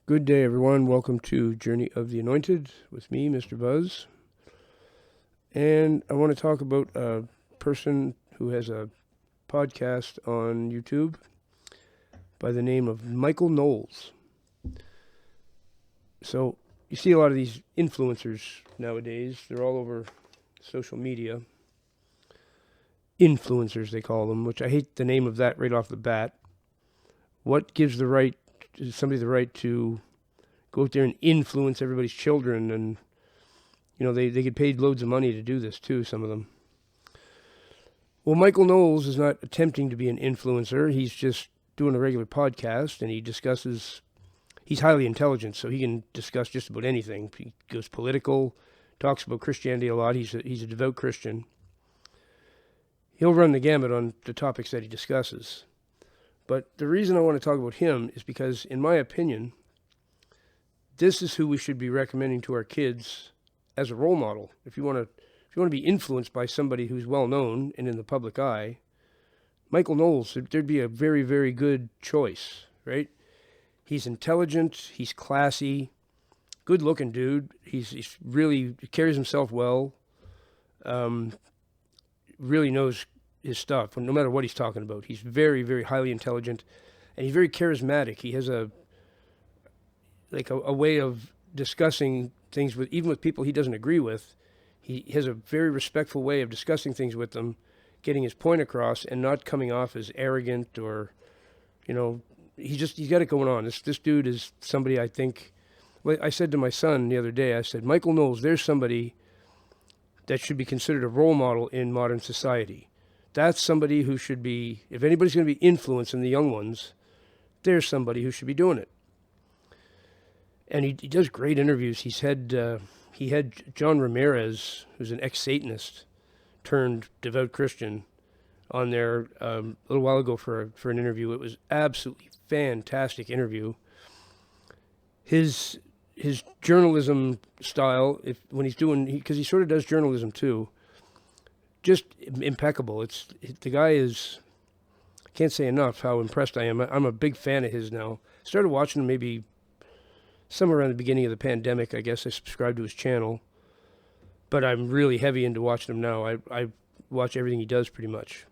Good day, everyone. Welcome to Journey of the Anointed with me, Mr. Buzz. And I want to talk about a person who has a podcast on YouTube by the name of Michael Knowles. So you see a lot of these influencers nowadays. They're all over social media. Influencers, they call them, which I hate the name of that right off the bat. What gives somebody the right to go out there and influence everybody's children? And they get paid loads of money to do this too, some of them. Well, Michael Knowles is not attempting to be an influencer. He's just doing a regular podcast, and he's highly intelligent, so he can discuss just about anything. He goes political, talks about Christianity a lot. He's a devout Christian. He'll run the gamut on the topics that he discusses. But the reason I want to talk about him is because, in my opinion, this is who we should be recommending to our kids as a role model. If you want to be influenced by somebody who's well known and in the public eye, Michael Knowles, there'd be a very, very good choice, right? He's intelligent, he's classy, good-looking dude. He's really carries himself well. Really knows his stuff, no matter what he's talking about. He's very, very highly intelligent, and he's very charismatic. He has a way of discussing things even with people he doesn't agree with. He has a very respectful way of discussing things with them, getting his point across, and not coming off as arrogant or, he's got it going on. This dude is somebody I think. Well, I said to my son the other day, I said, Michael Knowles, there's somebody that should be considered a role model in modern society. That's somebody who should be, if anybody's going to be influencing the young ones, there's somebody who should be doing it. And he does great interviews. He had John Ramirez, who's an ex-Satanist turned devout Christian, on there a little while ago for an interview. It was absolutely fantastic interview. His journalism style, because he sort of does journalism too, just impeccable. The guy is, I can't say enough how impressed I am. I'm a big fan of his now. Started watching him maybe somewhere around the beginning of the pandemic. I guess I subscribed to his channel, but I'm really heavy into watching him now. I watch everything he does pretty much.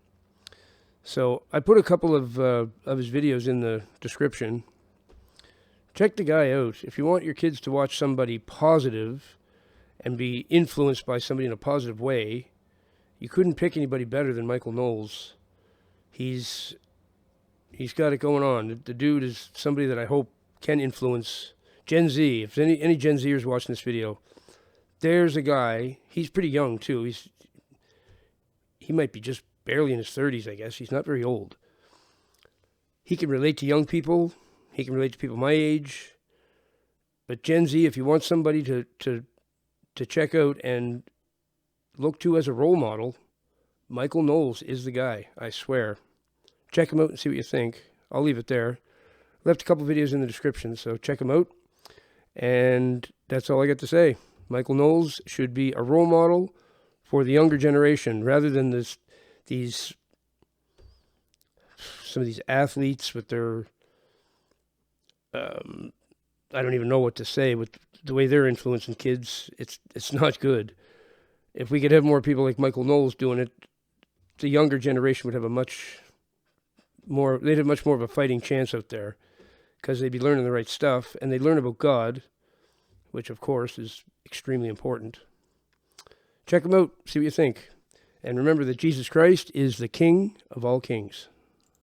So I put a couple of his videos in the description. Check the guy out. If you want your kids to watch somebody positive and be influenced by somebody in a positive way, you couldn't pick anybody better than Michael Knowles. He's got it going on. The dude is somebody that I hope can influence Gen Z. If any Gen Zers watching this video, there's a guy. He's pretty young too. He might be just barely in his 30s, I guess. He's not very old. He can relate to young people. He can relate to people my age. But Gen Z, if you want somebody to check out and look to as a role model, Michael Knowles is the guy, I swear. Check him out and see what you think. I'll leave it there. Left a couple videos in the description, so check him out. And that's all I got to say. Michael Knowles should be a role model for the younger generation, rather than some of these athletes with their I don't even know what to say with the way they're influencing kids. It's not good. If we could have more people like Michael Knowles doing it, the younger generation would have they'd have much more of a fighting chance out there, because they'd be learning the right stuff, and they'd learn about God, which of course is extremely important. Check them out, see what you think. And remember that Jesus Christ is the King of all kings.